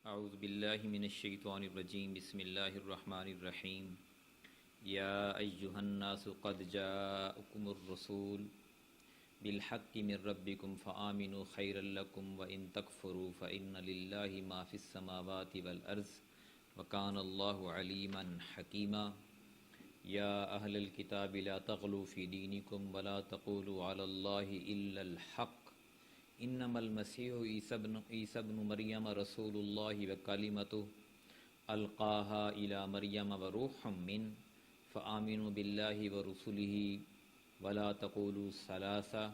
اعوذ باللہ من الشیطان الرجیم بسم اللہ الرحمن الرحیم یا ایہا الناس قد جاءکم الرسول بالحق من ربکم فآمنوا خیرا لکم وان تکفروا فإن للہ ما فی السماوات والارض وکان اللہ علیما حکیما یا اہل الکتاب لا تغلوا فی دینکم ولا تقولوا علی اللہ الا الحق انما المسیح عیسی ابن مریم رسول اللہ وکلمتہ القاها الی مریم وروح من فآمنوا باللہ ورسلہ ولا تقولوا ثلاثہ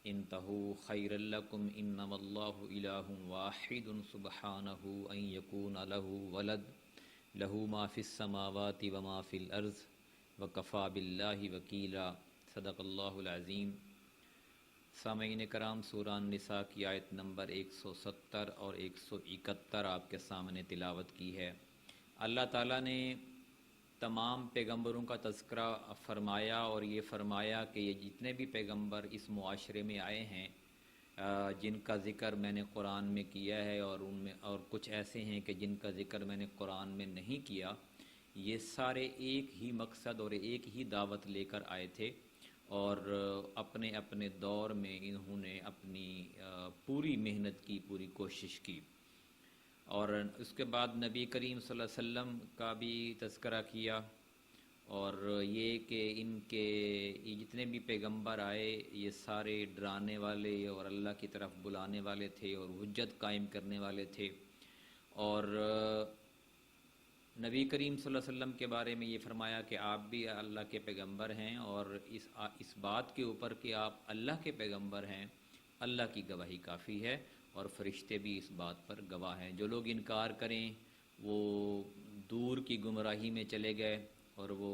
انتہوا خیرا لکم انما اللہ الہ واحد سبحانہ ان یکون لہ ولد لہ ما فی السماوات وما فی الارض وکفی باللہ وکیلا صدق اللہ العظیم۔ سامعین کرام، سورہ النساء کی آیت نمبر 170 اور 171 آپ کے سامنے تلاوت کی ہے۔ اللہ تعالیٰ نے تمام پیغمبروں کا تذکرہ فرمایا اور یہ فرمایا کہ یہ جتنے بھی پیغمبر اس معاشرے میں آئے ہیں جن کا ذکر میں نے قرآن میں کیا ہے اور ان میں اور کچھ ایسے ہیں کہ جن کا ذکر میں نے قرآن میں نہیں کیا، یہ سارے ایک ہی مقصد اور ایک ہی دعوت لے کر آئے تھے اور اپنے اپنے دور میں انہوں نے اپنی پوری محنت کی، پوری کوشش کی۔ اور اس کے بعد نبی کریم صلی اللہ علیہ وسلم کا بھی تذکرہ کیا اور یہ کہ ان کے یہ جتنے بھی پیغمبر آئے یہ سارے ڈرانے والے اور اللہ کی طرف بلانے والے تھے اور حجت قائم کرنے والے تھے۔ اور نبی کریم صلی اللہ علیہ وسلم کے بارے میں یہ فرمایا کہ آپ بھی اللہ کے پیغمبر ہیں اور اس بات کے اوپر کہ آپ اللہ کے پیغمبر ہیں اللہ کی گواہی کافی ہے اور فرشتے بھی اس بات پر گواہ ہیں۔ جو لوگ انکار کریں وہ دور کی گمراہی میں چلے گئے اور وہ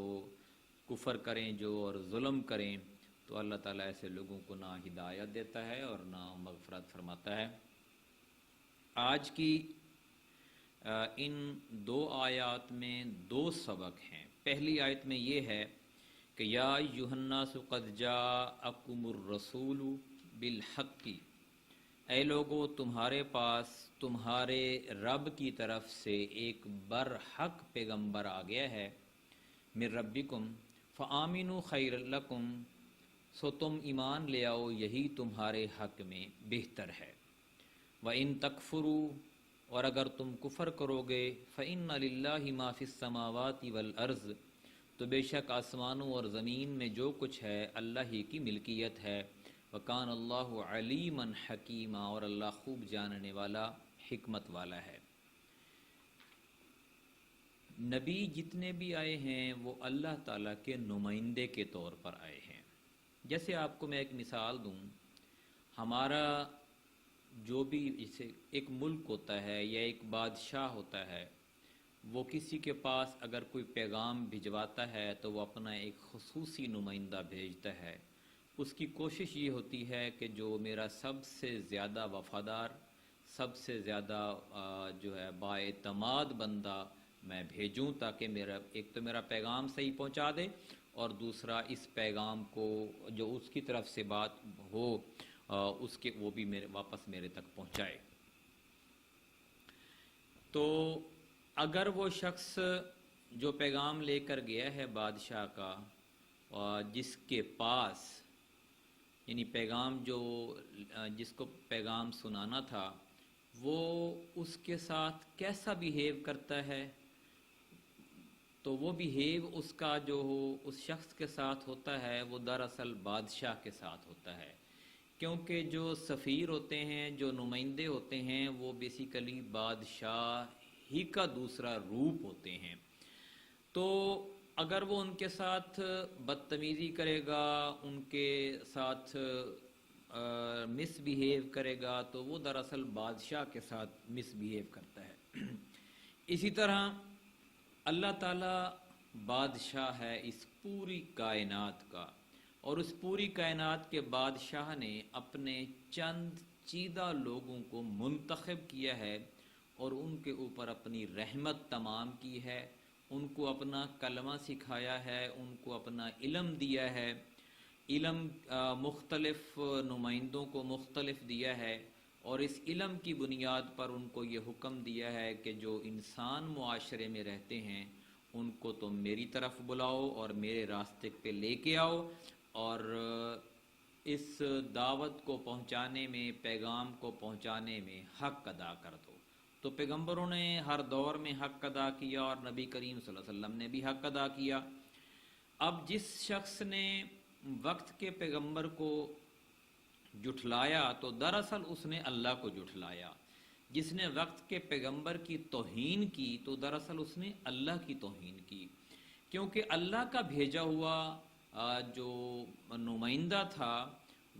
کفر کریں جو اور ظلم کریں تو اللہ تعالیٰ ایسے لوگوں کو نہ ہدایت دیتا ہے اور نہ مغفرت فرماتا ہے۔ آج کی ان دو آیات میں دو سبق ہیں۔ پہلی آیت میں یہ ہے کہ یا ایھا الناس قد جاءکم الرسول بالحق، اے لوگو تمہارے پاس تمہارے رب کی طرف سے ایک برحق پیغمبر آ گیا ہے، من ربکم فآمنوا خیر لکم، سو تم ایمان لے آؤ یہی تمہارے حق میں بہتر ہے۔ وَإِن تَكْفُرُوا، اور اگر تم کفر کرو گے، فإن للہ ما فی السماوات والارض، تو بے شک آسمانوں اور زمین میں جو کچھ ہے اللہ ہی کی ملکیت ہے۔ وکان اللہ علیما حکیما، اور اللہ خوب جاننے والا، حکمت والا ہے۔ نبی جتنے بھی آئے ہیں وہ اللہ تعالیٰ کے نمائندے کے طور پر آئے ہیں۔ جیسے آپ کو میں ایک مثال دوں، ہمارا جو بھی جیسے ایک ملک ہوتا ہے یا ایک بادشاہ ہوتا ہے، وہ کسی کے پاس اگر کوئی پیغام بھجواتا ہے تو وہ اپنا ایک خصوصی نمائندہ بھیجتا ہے۔ اس کی کوشش یہ ہوتی ہے کہ جو میرا سب سے زیادہ وفادار، سب سے زیادہ جو ہے بااعتماد بندہ میں بھیجوں تاکہ ایک تو میرا پیغام صحیح پہنچا دے اور دوسرا اس پیغام کو جو اس کی طرف سے بات ہو اس کے وہ بھی واپس میرے تک پہنچائے۔ تو اگر وہ شخص جو پیغام لے کر گیا ہے بادشاہ کا، جس کے پاس یعنی پیغام جس کو پیغام سنانا تھا، وہ اس کے ساتھ کیسا بیہیو کرتا ہے، تو وہ بیہیو اس کا جو اس شخص کے ساتھ ہوتا ہے وہ دراصل بادشاہ کے ساتھ ہوتا ہے، کیونکہ جو سفیر ہوتے ہیں، جو نمائندے ہوتے ہیں، وہ بیسیکلی بادشاہ ہی کا دوسرا روپ ہوتے ہیں۔ تو اگر وہ ان کے ساتھ بدتمیزی کرے گا، ان کے ساتھ مس بیہیو کرے گا تو وہ دراصل بادشاہ کے ساتھ مس بیہیو کرتا ہے۔ اسی طرح اللہ تعالیٰ بادشاہ ہے اس پوری کائنات کا، اور اس پوری کائنات کے بادشاہ نے اپنے چند چیدہ لوگوں کو منتخب کیا ہے اور ان کے اوپر اپنی رحمت تمام کی ہے، ان کو اپنا کلمہ سکھایا ہے، ان کو اپنا علم دیا ہے، علم مختلف نمائندوں کو مختلف دیا ہے، اور اس علم کی بنیاد پر ان کو یہ حکم دیا ہے کہ جو انسان معاشرے میں رہتے ہیں ان کو تم میری طرف بلاؤ اور میرے راستے پہ لے کے آؤ، اور اس دعوت کو پہنچانے میں، پیغام کو پہنچانے میں حق ادا کر دو۔ تو پیغمبروں نے ہر دور میں حق ادا کیا، اور نبی کریم صلی اللہ علیہ وسلم نے بھی حق ادا کیا۔ اب جس شخص نے وقت کے پیغمبر کو جھٹلایا تو دراصل اس نے اللہ کو جھٹلایا، جس نے وقت کے پیغمبر کی توہین کی تو دراصل اس نے اللہ کی توہین کی، کیونکہ اللہ کا بھیجا ہوا جو نمائندہ تھا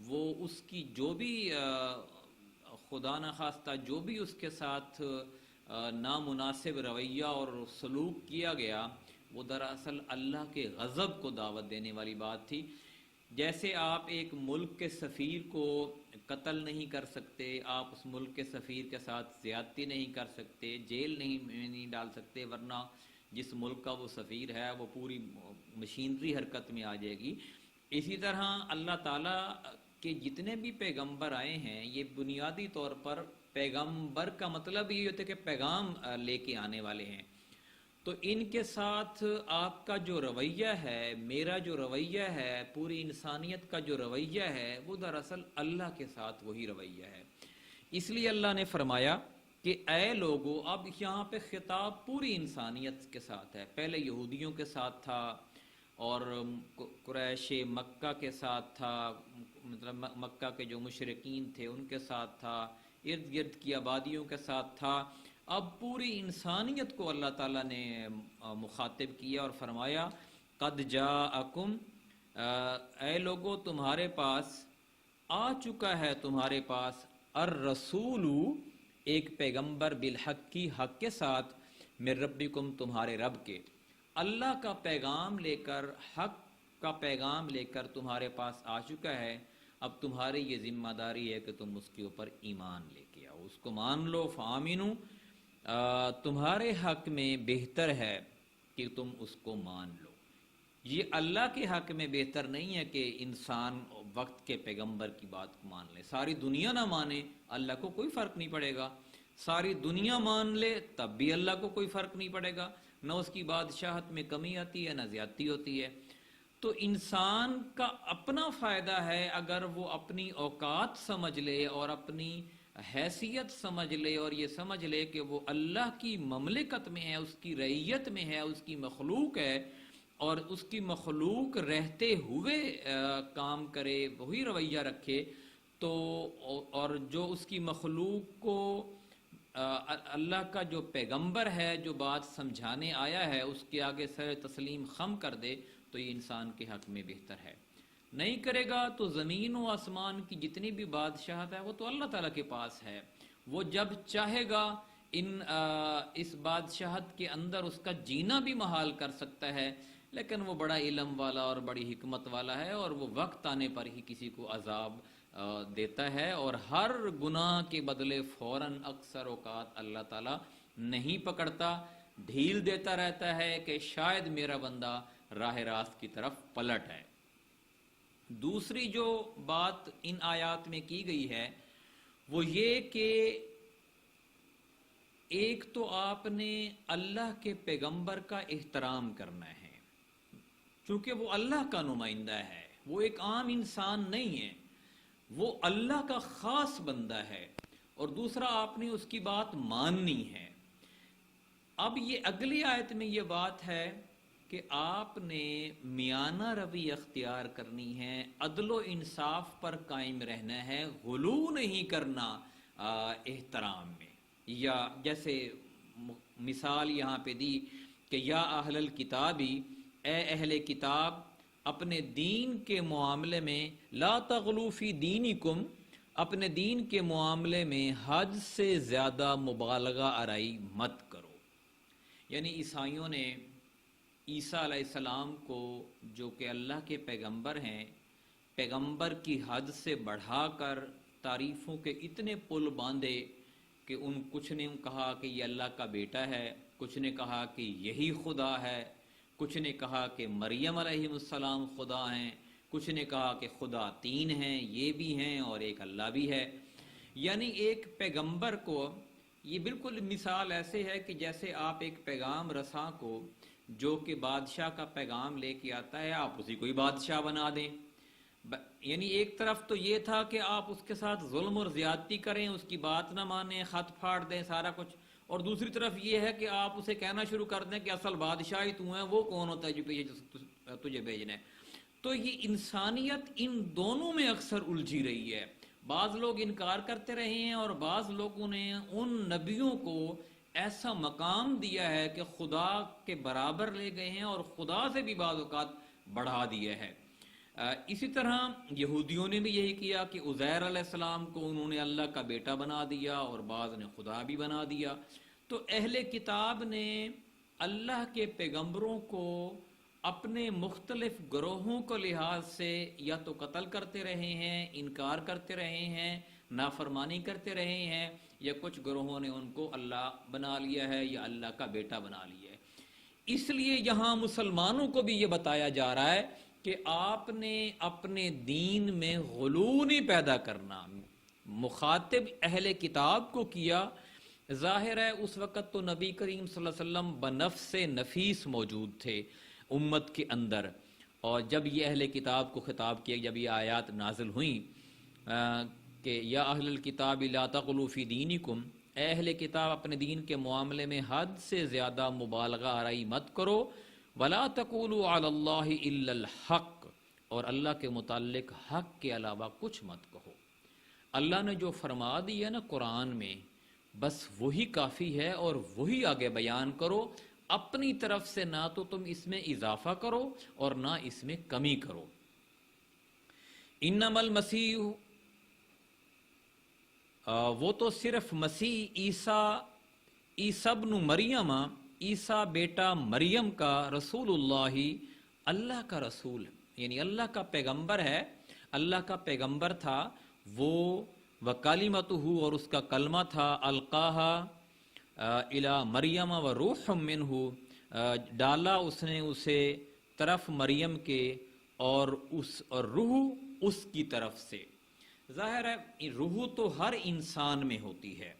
وہ اس کی جو بھی خدا نخواستہ جو بھی اس کے ساتھ نامناسب رویہ اور سلوک کیا گیا وہ دراصل اللہ کے غضب کو دعوت دینے والی بات تھی۔ جیسے آپ ایک ملک کے سفیر کو قتل نہیں کر سکتے، آپ اس ملک کے سفیر کے ساتھ زیادتی نہیں کر سکتے، جیل نہیں ڈال سکتے، ورنہ جس ملک کا وہ سفیر ہے وہ پوری مشینری حرکت میں آ جائے گی۔ اسی طرح اللہ تعالیٰ کے جتنے بھی پیغمبر آئے ہیں یہ بنیادی طور پر پیغمبر کا مطلب یہ ہوتا ہے کہ پیغام لے کے آنے والے ہیں، تو ان کے ساتھ آپ کا جو رویہ ہے، میرا جو رویہ ہے، پوری انسانیت کا جو رویہ ہے وہ دراصل اللہ کے ساتھ وہی رویہ ہے۔ اس لیے اللہ نے فرمایا کہ اے لوگو، اب یہاں پہ خطاب پوری انسانیت کے ساتھ ہے۔ پہلے یہودیوں کے ساتھ تھا اور قریش مکہ کے ساتھ تھا، مطلب مکہ کے جو مشرکین تھے ان کے ساتھ تھا، ارد گرد کی آبادیوں کے ساتھ تھا۔ اب پوری انسانیت کو اللہ تعالیٰ نے مخاطب کیا اور فرمایا قد جاءکم، اے لوگو تمہارے پاس آ چکا ہے، تمہارے پاس الرسول، ایک پیغمبر، بالحق کی حق کے ساتھ، من ربکم، تمہارے رب کے، اللہ کا پیغام لے کر، حق کا پیغام لے کر تمہارے پاس آ چکا ہے۔ اب تمہاری یہ ذمہ داری ہے کہ تم اس کے اوپر ایمان لے کے آؤ، اس کو مان لو، فآمنو، تمہارے حق میں بہتر ہے کہ تم اس کو مان لو۔ یہ اللہ کے حق میں بہتر نہیں ہے کہ انسان وقت کے پیغمبر کی بات کو مان لے، ساری دنیا نہ مانے اللہ کو کوئی فرق نہیں پڑے گا، ساری دنیا مان لے تب بھی اللہ کو کوئی فرق نہیں پڑے گا، نہ اس کی بادشاہت میں کمی آتی ہے نہ زیادتی ہوتی ہے۔ تو انسان کا اپنا فائدہ ہے اگر وہ اپنی اوقات سمجھ لے اور اپنی حیثیت سمجھ لے اور یہ سمجھ لے کہ وہ اللہ کی مملکت میں ہے، اس کی رعیت میں ہے، اس کی مخلوق ہے، اور اس کی مخلوق رہتے ہوئے کام کرے، وہی رویہ رکھے، تو اور جو اس کی مخلوق کو اللہ کا جو پیغمبر ہے جو بات سمجھانے آیا ہے اس کے آگے سر تسلیم خم کر دے، تو یہ انسان کے حق میں بہتر ہے۔ نہیں کرے گا تو زمین و آسمان کی جتنی بھی بادشاہت ہے وہ تو اللہ تعالیٰ کے پاس ہے، وہ جب چاہے گا اس بادشاہت کے اندر اس کا جینا بھی محال کر سکتا ہے، لیکن وہ بڑا علم والا اور بڑی حکمت والا ہے، اور وہ وقت آنے پر ہی کسی کو عذاب دیتا ہے، اور ہر گناہ کے بدلے فوراً اکثر اوقات اللہ تعالیٰ نہیں پکڑتا، ڈھیل دیتا رہتا ہے کہ شاید میرا بندہ راہ راست کی طرف پلٹ ہے۔ دوسری جو بات ان آیات میں کی گئی ہے وہ یہ کہ ایک تو آپ نے اللہ کے پیغمبر کا احترام کرنا ہے، چونکہ وہ اللہ کا نمائندہ ہے، وہ ایک عام انسان نہیں ہے، وہ اللہ کا خاص بندہ ہے، اور دوسرا آپ نے اس کی بات ماننی ہے۔ اب یہ اگلی آیت میں یہ بات ہے کہ آپ نے میانہ روی اختیار کرنی ہے، عدل و انصاف پر قائم رہنا ہے، غلو نہیں کرنا احترام میں۔ یا جیسے مثال یہاں پہ دی کہ یا اہل الکتابی، اے اہل کتاب، اپنے دین کے معاملے میں لا تغلو فی دینکم، اپنے دین کے معاملے میں حد سے زیادہ مبالغہ آرائی مت کرو۔ یعنی عیسائیوں نے عیسیٰ علیہ السلام کو جو کہ اللہ کے پیغمبر ہیں، پیغمبر کی حد سے بڑھا کر تعریفوں کے اتنے پل باندھے کہ کچھ نے کہا کہ یہ اللہ کا بیٹا ہے، کچھ نے کہا کہ یہی خدا ہے، کچھ نے کہا کہ مریم علیہ السلام خدا ہیں، کچھ نے کہا کہ خدا تین ہیں، یہ بھی ہیں اور ایک اللہ بھی ہے۔ یعنی ایک پیغمبر کو یہ بالکل مثال ایسے ہے کہ جیسے آپ ایک پیغام رساں کو جو کہ بادشاہ کا پیغام لے کے آتا ہے آپ اسی کو ہی بادشاہ بنا دیں. یعنی ایک طرف تو یہ تھا کہ آپ اس کے ساتھ ظلم اور زیادتی کریں، اس کی بات نہ مانیں، خط پھاڑ دیں سارا کچھ، اور دوسری طرف یہ ہے کہ آپ اسے کہنا شروع کر دیں کہ اصل بادشاہ ہی تو ہے، وہ کون ہوتا ہے جو تجھے بھیجنا ہے. تو یہ انسانیت ان دونوں میں اکثر الجھی رہی ہے. بعض لوگ انکار کرتے رہے ہیں اور بعض لوگوں نے ان نبیوں کو ایسا مقام دیا ہے کہ خدا کے برابر لے گئے ہیں اور خدا سے بھی بعض اوقات بڑھا دیا ہے. اسی طرح یہودیوں نے بھی یہی کیا کہ عزیر علیہ السلام کو انہوں نے اللہ کا بیٹا بنا دیا اور بعض نے خدا بھی بنا دیا. تو اہل کتاب نے اللہ کے پیغمبروں کو اپنے مختلف گروہوں کو لحاظ سے یا تو قتل کرتے رہے ہیں، انکار کرتے رہے ہیں، نافرمانی کرتے رہے ہیں، یا کچھ گروہوں نے ان کو اللہ بنا لیا ہے یا اللہ کا بیٹا بنا لیا ہے. اس لیے یہاں مسلمانوں کو بھی یہ بتایا جا رہا ہے کہ آپ نے اپنے دین میں غلو نہیں پیدا کرنا. مخاطب اہل کتاب کو کیا. ظاہر ہے اس وقت تو نبی کریم صلی اللہ علیہ وسلم بنفس نفیس موجود تھے امت کے اندر، اور جب یہ اہل کتاب کو خطاب کیا، جب یہ آیات نازل ہوئیں کہ یا اہل الکتاب لا تغلوا فی دینکم، اے اہل کتاب اپنے دین کے معاملے میں حد سے زیادہ مبالغہ آرائی مت کرو، ولا تقولوا علی اللہ الا الحق، اور اللہ کے متعلق حق کے علاوہ کچھ مت کہو. اللہ نے جو فرما دیا نا قرآن میں بس وہی کافی ہے اور وہی آگے بیان کرو. اپنی طرف سے نہ تو تم اس میں اضافہ کرو اور نہ اس میں کمی کرو. انما المسیح، وہ تو صرف مسیح عیسیٰ ابن مریم، عیسیٰ بیٹا مریم کا، رسول اللہ کا رسول، یعنی اللہ کا پیغمبر ہے، اللہ کا پیغمبر تھا وہ. وکلمتہ، اور اس کا کلمہ تھا، القاہا الی مریم وروح منہ، ڈالا اس نے اسے طرف مریم کے اور روح اس کی طرف سے. ظاہر ہے روح تو ہر انسان میں ہوتی ہے،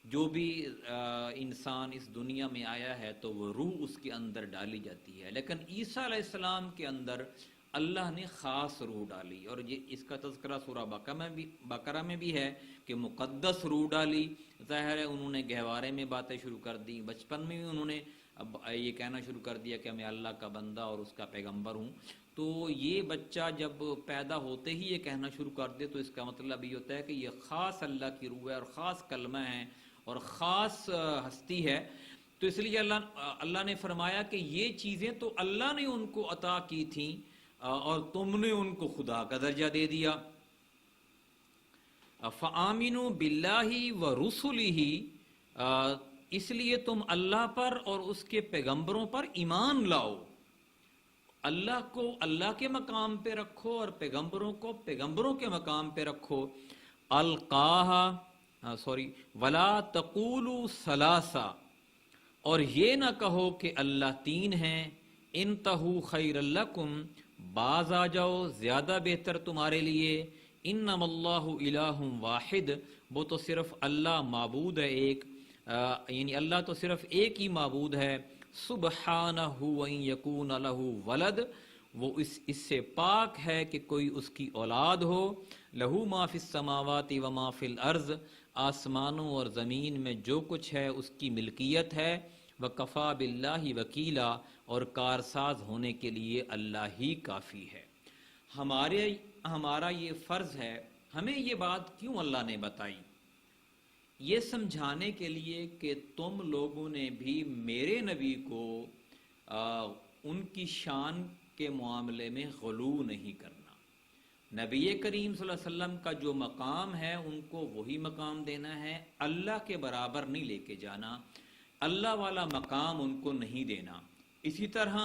جو بھی انسان اس دنیا میں آیا ہے تو وہ روح اس کے اندر ڈالی جاتی ہے. لیکن عیسیٰ علیہ السلام کے اندر اللہ نے خاص روح ڈالی، اور یہ اس کا تذکرہ سورہ بقرہ میں بھی ہے کہ مقدس روح ڈالی. ظاہر ہے انہوں نے گہوارے میں باتیں شروع کر دی، بچپن میں بھی انہوں نے یہ کہنا شروع کر دیا کہ میں اللہ کا بندہ اور اس کا پیغمبر ہوں. تو یہ بچہ جب پیدا ہوتے ہی یہ کہنا شروع کر دے تو اس کا مطلب یہ ہوتا ہے کہ یہ خاص اللہ کی روح ہے اور خاص کلمہ ہے اور خاص ہستی ہے. تو اس لیے اللہ نے فرمایا کہ یہ چیزیں تو اللہ نے ان کو عطا کی تھیں اور تم نے ان کو خدا کا درجہ دے دیا. فآمنوا باللہ ورسلہ، اس لیے تم اللہ پر اور اس کے پیغمبروں پر ایمان لاؤ. اللہ کو اللہ کے مقام پہ رکھو اور پیغمبروں کو پیغمبروں کے مقام پہ رکھو. ولا تقولوا ثلاثہ، اور یہ نہ کہو کہ اللہ تین ہیں. انتہوا خیر لکم، باز آ جاؤ زیادہ بہتر تمہارے لیے. انما اللہ الہ واحد، وہ تو صرف اللہ معبود ہے ایک، یعنی اللہ تو صرف ایک ہی معبود ہے. سبحانہ ان یکون لہ ولد، وہ اس سے پاک ہے کہ کوئی اس کی اولاد ہو. لہ ما فی السماوات و ما فی الارض، آسمانوں اور زمین میں جو کچھ ہے اس کی ملکیت ہے. وکفا باللہ وکیلا، اور کارساز ہونے کے لیے اللہ ہی کافی ہے. ہمارا یہ فرض ہے، ہمیں یہ بات کیوں اللہ نے بتائی؟ یہ سمجھانے کے لیے کہ تم لوگوں نے بھی میرے نبی کو ان کی شان کے معاملے میں غلو نہیں کرنا. نبی کریم صلی اللہ علیہ وسلم کا جو مقام ہے ان کو وہی مقام دینا ہے، اللہ کے برابر نہیں لے کے جانا، اللہ والا مقام ان کو نہیں دینا. اسی طرح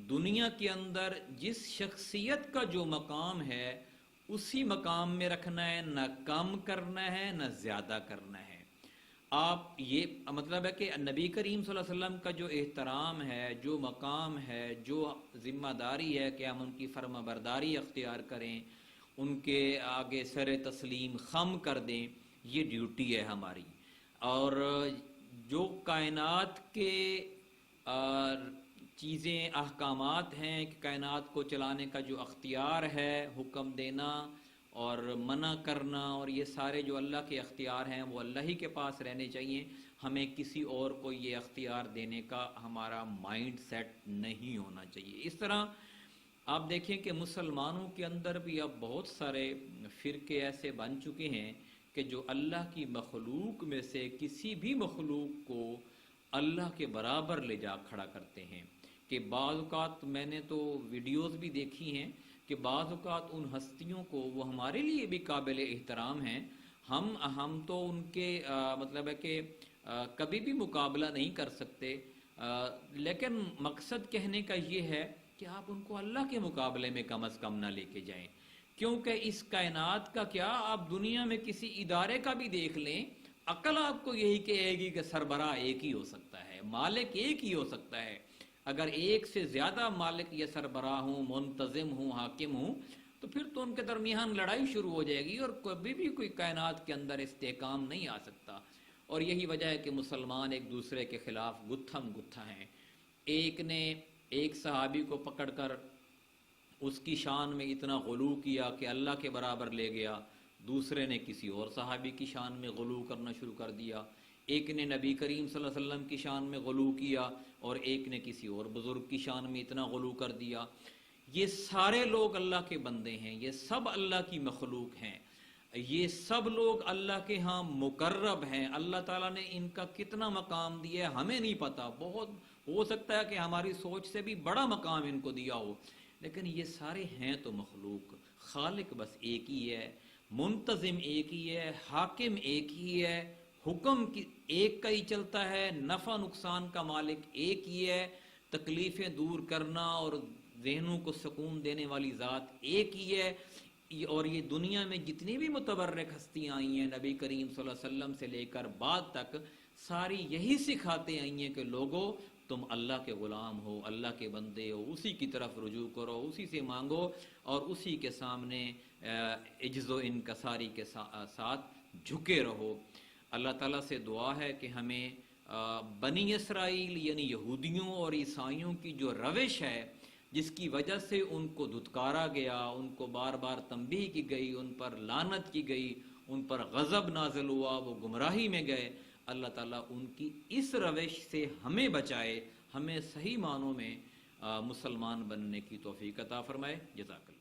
دنیا کے اندر جس شخصیت کا جو مقام ہے اسی مقام میں رکھنا ہے، نہ کم کرنا ہے نہ زیادہ کرنا ہے. آپ یہ مطلب ہے کہ نبی کریم صلی اللہ علیہ وسلم کا جو احترام ہے، جو مقام ہے، جو ذمہ داری ہے کہ ہم ان کی فرما برداری اختیار کریں، ان کے آگے سر تسلیم خم کر دیں، یہ ڈیوٹی ہے ہماری. اور جو کائنات کے چیزیں احکامات ہیں کہ کائنات کو چلانے کا جو اختیار ہے، حکم دینا اور منع کرنا، اور یہ سارے جو اللہ کے اختیار ہیں وہ اللہ ہی کے پاس رہنے چاہیے. ہمیں کسی اور کو یہ اختیار دینے کا ہمارا مائنڈ سیٹ نہیں ہونا چاہیے. اس طرح آپ دیکھیں کہ مسلمانوں کے اندر بھی اب بہت سارے فرقے ایسے بن چکے ہیں کہ جو اللہ کی مخلوق میں سے کسی بھی مخلوق کو اللہ کے برابر لے جا کھڑا کرتے ہیں. کہ بعض اوقات میں نے تو ویڈیوز بھی دیکھی ہیں کہ بعض اوقات ان ہستیوں کو، وہ ہمارے لیے بھی قابل احترام ہیں، ہم تو ان کے مطلب ہے کہ کبھی بھی مقابلہ نہیں کر سکتے، لیکن مقصد کہنے کا یہ ہے کہ آپ ان کو اللہ کے مقابلے میں کم از کم نہ لے کے جائیں. کیونکہ اس کائنات کا کیا، آپ دنیا میں کسی ادارے کا بھی دیکھ لیں، عقل آپ کو یہی کہے گی کہ سربراہ ایک ہی ہو سکتا ہے، مالک ایک ہی ہو سکتا ہے. اگر ایک سے زیادہ مالک یا سربراہ ہوں، منتظم ہوں، حاکم ہوں، تو پھر تو ان کے درمیان لڑائی شروع ہو جائے گی اور کبھی بھی کوئی کائنات کے اندر استحکام نہیں آ سکتا. اور یہی وجہ ہے کہ مسلمان ایک دوسرے کے خلاف گتھم گتھا ہیں. ایک نے ایک صحابی کو پکڑ کر اس کی شان میں اتنا غلو کیا کہ اللہ کے برابر لے گیا، دوسرے نے کسی اور صحابی کی شان میں غلو کرنا شروع کر دیا. ایک نے نبی کریم صلی اللہ علیہ وسلم کی شان میں غلو کیا اور ایک نے کسی اور بزرگ کی شان میں اتنا غلو کر دیا. یہ سارے لوگ اللہ کے بندے ہیں، یہ سب اللہ کی مخلوق ہیں، یہ سب لوگ اللہ کے ہاں مقرب ہیں. اللہ تعالیٰ نے ان کا کتنا مقام دیا ہے ہمیں نہیں پتا، بہت ہو سکتا ہے کہ ہماری سوچ سے بھی بڑا مقام ان کو دیا ہو، لیکن یہ سارے ہیں تو مخلوق. خالق بس ایک ہی ہے، منتظم ایک ہی ہے، حاکم ایک ہی ہے، حکم ایک کا ہی چلتا ہے، نفع نقصان کا مالک ایک ہی ہے، تکلیفیں دور کرنا اور ذہنوں کو سکون دینے والی ذات ایک ہی ہے. اور یہ دنیا میں جتنی بھی متبرک ہستیاں آئی ہیں نبی کریم صلی اللہ علیہ وسلم سے لے کر بعد تک، ساری یہی سکھاتے آئی ہیں کہ لوگوں تم اللہ کے غلام ہو، اللہ کے بندے ہو، اسی کی طرف رجوع کرو، اسی سے مانگو اور اسی کے سامنے عجز و انکساری کے ساتھ جھکے رہو. اللہ تعالیٰ سے دعا ہے کہ ہمیں بنی اسرائیل یعنی یہودیوں اور عیسائیوں کی جو روش ہے جس کی وجہ سے ان کو دھتکارا گیا، ان کو بار بار تنبیہ کی گئی، ان پر لعنت کی گئی، ان پر غضب نازل ہوا، وہ گمراہی میں گئے، اللہ تعالیٰ ان کی اس روش سے ہمیں بچائے، ہمیں صحیح معنوں میں مسلمان بننے کی توفیق عطا فرمائے. جزاک اللہ.